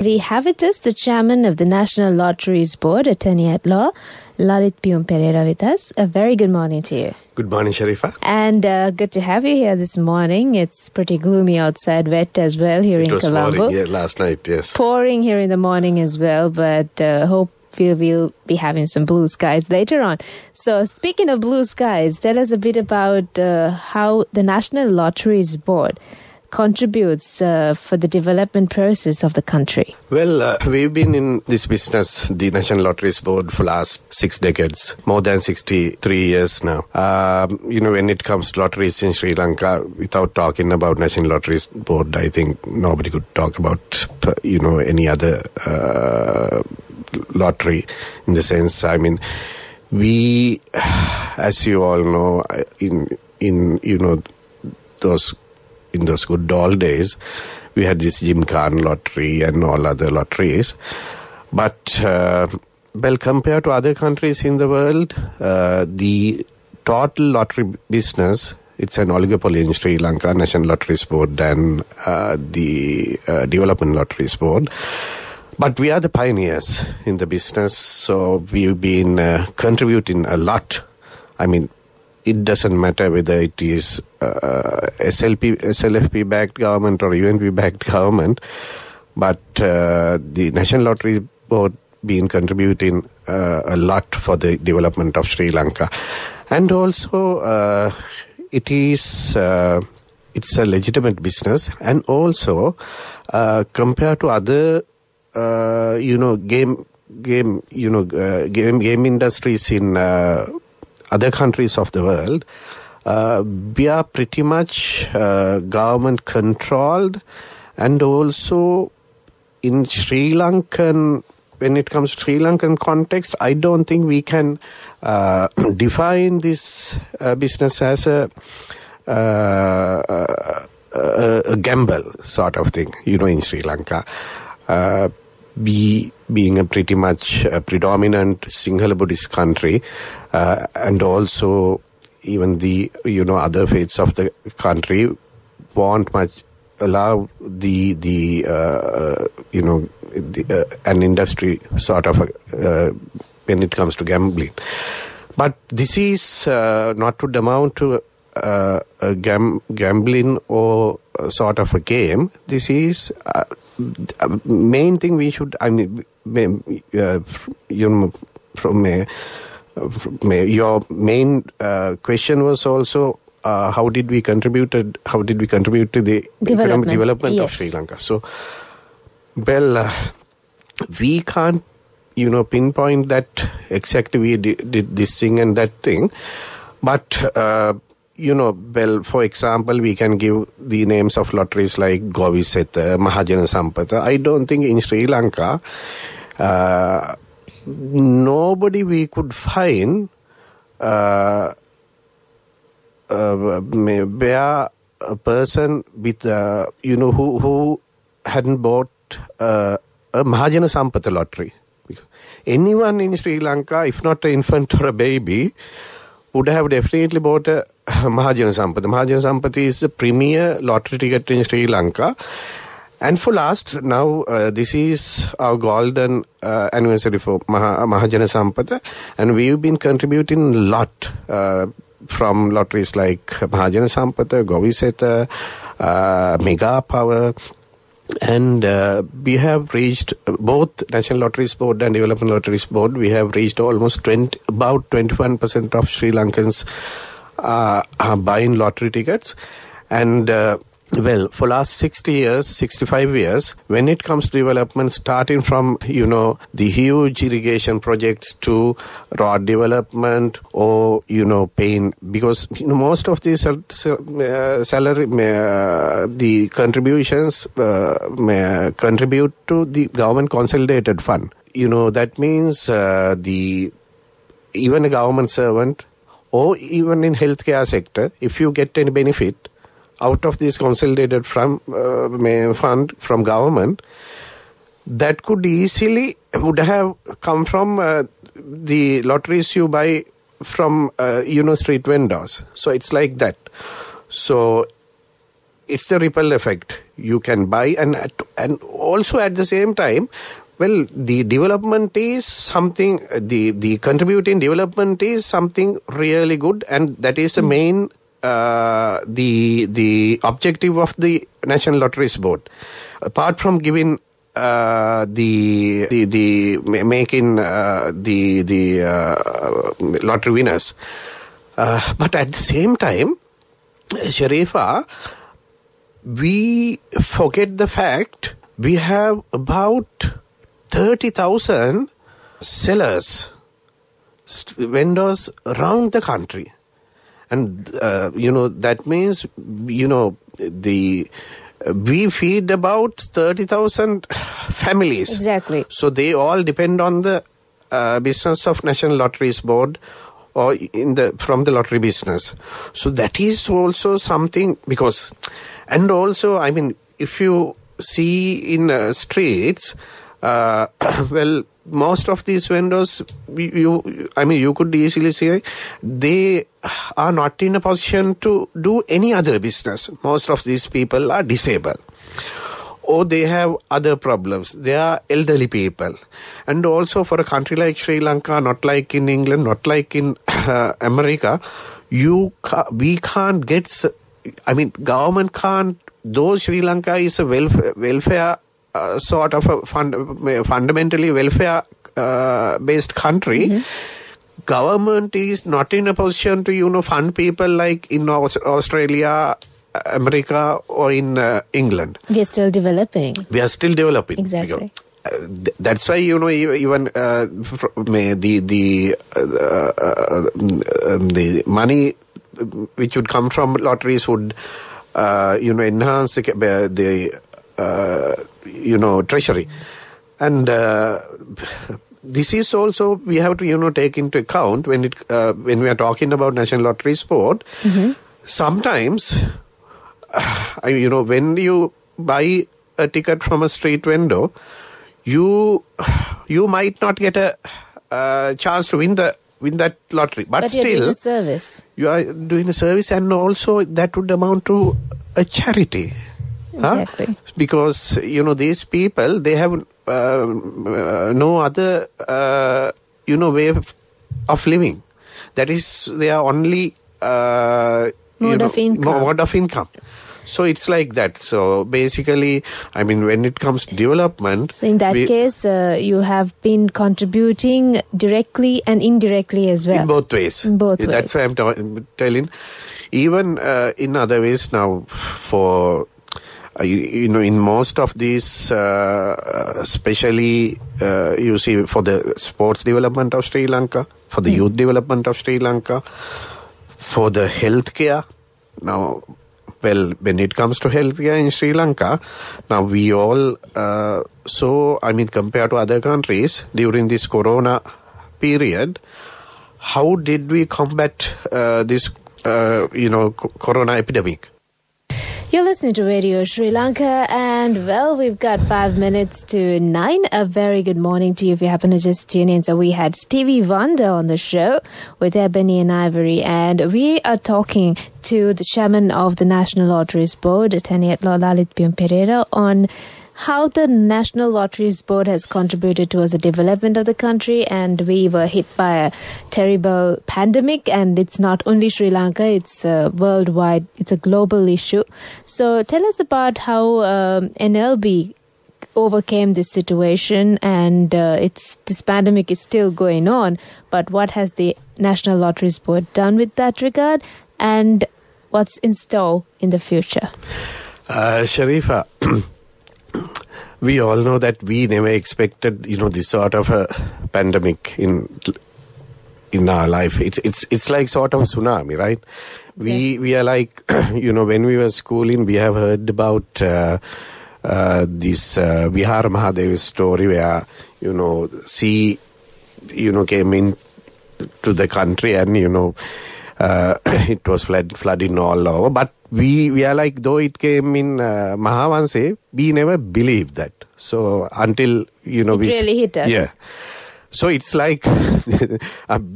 We have with us the chairman of the National Lotteries Board, attorney at law, Lalit Piyum Pereira with us. A very good morning to you. Good morning, Sharifa. And good to have you here this morning. It's pretty gloomy outside, wet as well here in Colombo. Pouring, last night, yes. Pouring here in the morning as well, but hope we'll be having some blue skies later on. So speaking of blue skies, tell us a bit about how the National Lotteries Board contributes for the development process of the country. Well, we've been in this business, the National Lotteries Board, for last 6 decades, more than 63 years now. When it comes to lotteries in Sri Lanka, without talking about National Lotteries Board, I think nobody could talk about, any other lottery in the sense, we, as you all know, in those good old days, we had this Gymkhana lottery and all other lotteries. But, compared to other countries in the world, the total lottery business, it's an oligopoly in Sri Lanka, National Lotteries Board and the Development Lotteries Board. But we are the pioneers in the business, so we've been contributing a lot. It doesn't matter whether it is SLFP-backed government or UNP-backed government, but the National Lottery Board been contributing a lot for the development of Sri Lanka. And also, it's a legitimate business, and also compared to other game industries in other countries of the world, we are pretty much government controlled, and also in Sri Lankan, when it comes to Sri Lankan context, I don't think we can define this business as a gamble sort of thing, in Sri Lanka. Being a pretty much predominant Sinhala Buddhist country, and also even the other faiths of the country won't much allow an industry sort of when it comes to gambling. But this is not to amount to a gambling or sort of a game. This is main thing we should, your main question was also how did we contribute to the economic development of Sri Lanka. So, we can't pinpoint that exactly we did this thing and that thing, but for example, we can give the names of lotteries like Goviseta, Mahajana Sampatha. I don't think in Sri Lanka, nobody we could find where a person with, who hadn't bought a Mahajana Sampatha lottery. Anyone in Sri Lanka, if not an infant or a baby, would have definitely bought a Mahajana Sampatha. Mahajana Sampatha is the premier lottery ticket in Sri Lanka. And for last, now this is our golden anniversary for Mahajana Sampatha. And we've been contributing a lot from lotteries like Mahajana Sampatha, Goviseta, Mega Power. And we have reached, both National Lotteries Board and Development Lotteries Board, we have reached almost about 21% of Sri Lankans are buying lottery tickets. And for last 65 years, when it comes to development, starting from, the huge irrigation projects to road development or, paying, because, most of these salary, the contributions contribute to the government consolidated fund. That means even a government servant or even in healthcare sector, if you get any benefit out of this consolidated fund from government, that could easily would have come from the lotteries you buy from street vendors. So it's like that. So it's the ripple effect. You can buy and also at the same time, well, the development is something, the contributing development is something really good, and that is the main, the objective of the National Lotteries Board. Apart from giving making the lottery winners, but at the same time, Sharifa, we forget the fact we have about 30,000 sellers, vendors around the country. And, that means, we feed about 30,000 families. Exactly. So they all depend on the business of National Lotteries Board or from the lottery business. So that is also something, because, and also, I mean, if you see in streets, well, most of these vendors, you could easily say they are not in a position to do any other business. Most of these people are disabled, or they have other problems. They are elderly people. And also for a country like Sri Lanka, not like in England, not like in America, we can't get, government can't, though Sri Lanka is a welfare sort of a fundamentally welfare based country, government is not in a position to fund people like in Australia, America, or in England. We are still developing. Exactly. That's why even the money which would come from lotteries would enhance the treasury. And this is also, we have to take into account when we are talking about National Lotteries Board. Sometimes when you buy a ticket from a street vendor, you might not get a chance to win that lottery, but still you're doing a service. You are doing a service, and also that would amount to a charity. Exactly. Because these people, they have no other way of living. That is their only mode of income. So it's like that. So basically, when it comes to development, so in that case, you have been contributing directly and indirectly as well. In both ways. That's why I'm telling. Even in other ways now, for in most of these, especially you see for the sports development of Sri Lanka, for the youth development of Sri Lanka, for the healthcare. Now, well, when it comes to healthcare in Sri Lanka, now we all, compared to other countries during this corona period, how did we combat this, corona epidemic? You're listening to Radio Sri Lanka, and well, we've got 5 minutes to 9. A very good morning to you if you happen to just tune in. So we had Stevie Wonder on the show with Ebony and Ivory, and we are talking to the chairman of the National Lotteries Board, Tanietlo Lalitpium Pereira, on how the National Lotteries Board has contributed towards the development of the country. And we were hit by a terrible pandemic, and it's not only Sri Lanka, it's worldwide, it's a global issue. So tell us about how NLB overcame this situation, and this pandemic is still going on, but what has the National Lotteries Board done with that regard, and what's in store in the future? Sharifa, we all know that we never expected, this sort of a pandemic in our life. It's like sort of a tsunami, right? Exactly. We are like, when we were schooling, we have heard about this Vihara Mahadevi's story where, sea, came in to the country, and, it was flooding all over. But we are like, though it came in Mahavanse, we never believed that. So until, it really hit us. Yeah. So it's like,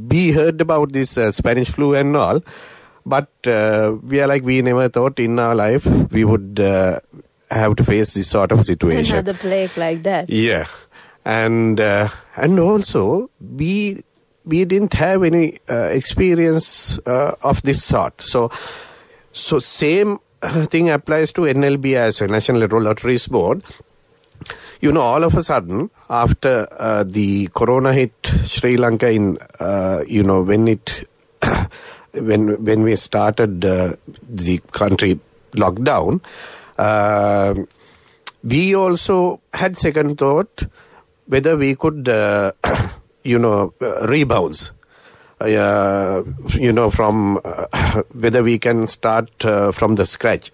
we heard about this Spanish flu and all, But we are like, we never thought in our life we would have to face this sort of situation. Another plague like that. Yeah. And also, we didn't have any experience of this sort. So same thing applies to NLB as well, National Lotteries Board. You know, all of a sudden, after the corona hit Sri Lanka in, when we started the country lockdown, we also had second thought whether we could, rebounds, from whether we can start from the scratch.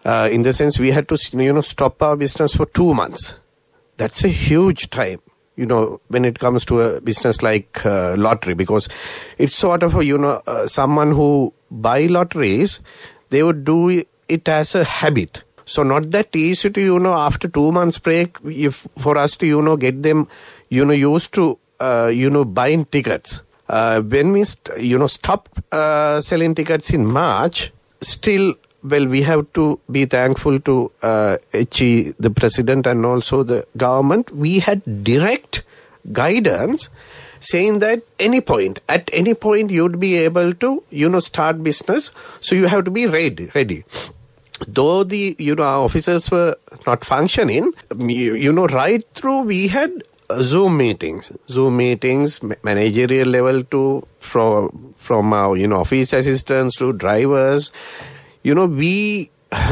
In the sense, we had to, stop our business for 2 months. That's a huge time, when it comes to a business like lottery, because it's sort of, someone who buy lotteries, they would do it as a habit. So not that easy to, after 2 months break, for us to, get them, used to, buying tickets. When we, stopped selling tickets in March, still, well, we have to be thankful to HE, the president, and also the government. We had direct guidance saying that at any point, you'd be able to, start business. So you have to be ready. Though the, our officers were not functioning, right through we had Zoom meetings, managerial level to, from our, office assistants to drivers. We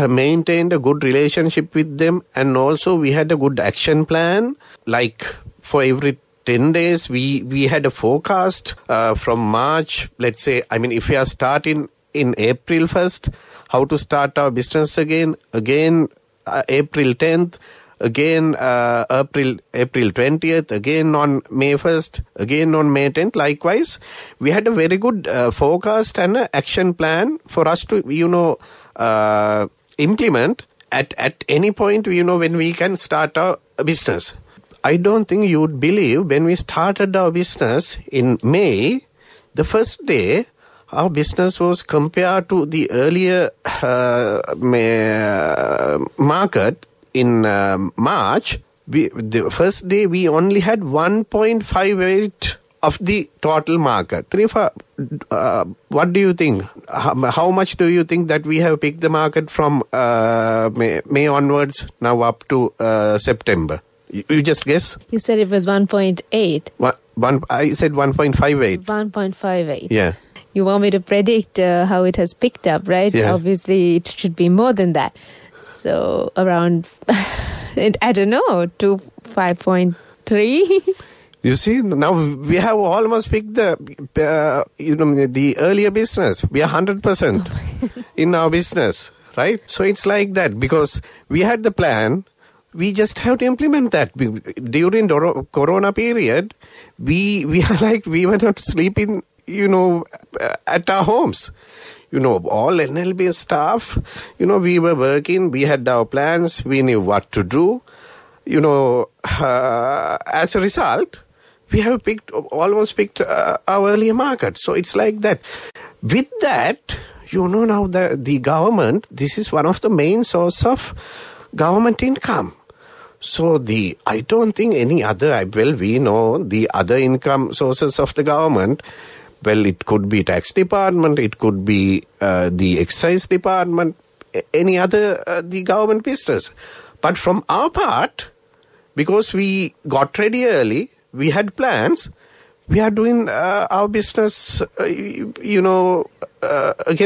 maintained a good relationship with them, and also we had a good action plan. Like for every 10 days, we had a forecast from March. Let's say, if we are starting in April 1st, how to start our business again April 10th, again April 20th, again on May 1st, again on May 10th. Likewise, we had a very good forecast and an action plan for us to, implement at any point, when we can start our business. I don't think you would believe, when we started our business in May, the first day, our business was, compared to the earlier market in March, the first day we only had 1.58 of the total market. What do you think? How much do you think that we have picked the market from May onwards, now up to September? You just guess? You said it was 1.8. I said 1.58. 1.58. Yeah. You want me to predict how it has picked up, right? Yeah. Obviously, it should be more than that. So around, I don't know, 5.3. You see, now we have almost picked the earlier business. We are 100% in our business, right? So it's like that, because we had the plan. We just have to implement that. During the Corona period, we were not sleeping, at our homes. All NLB staff, we were working, we had our plans, we knew what to do. As a result, we have almost picked our earlier market. So it's like that. With that, now the government, this is one of the main source of government income. So I don't think any other, we know the other income sources of the government. Well, it could be tax department, it could be the excise department, any other the government business. But from our part, because we got ready early, we had plans, we are doing our business, again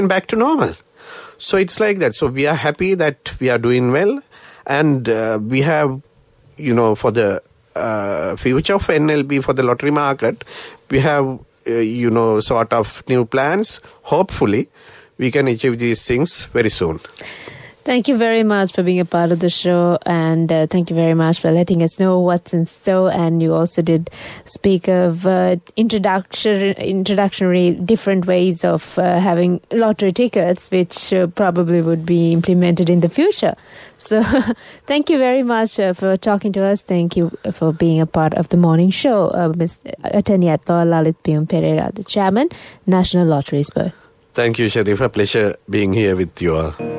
back to normal. So it's like that. So we are happy that we are doing well, and we have, for the future of NLB, for the lottery market, we have, sort of new plans. Hopefully, we can achieve these things very soon. Thank you very much for being a part of the show, and thank you very much for letting us know what's in store. And you also did speak of introductory different ways of having lottery tickets, which probably would be implemented in the future. So thank you very much for talking to us. Thank you for being a part of the morning show, Ms. Attorney at Law Lalit Piyum Pereira, the Chairman, National Lotteries Board. Thank you, Sharif. A pleasure being here with you all.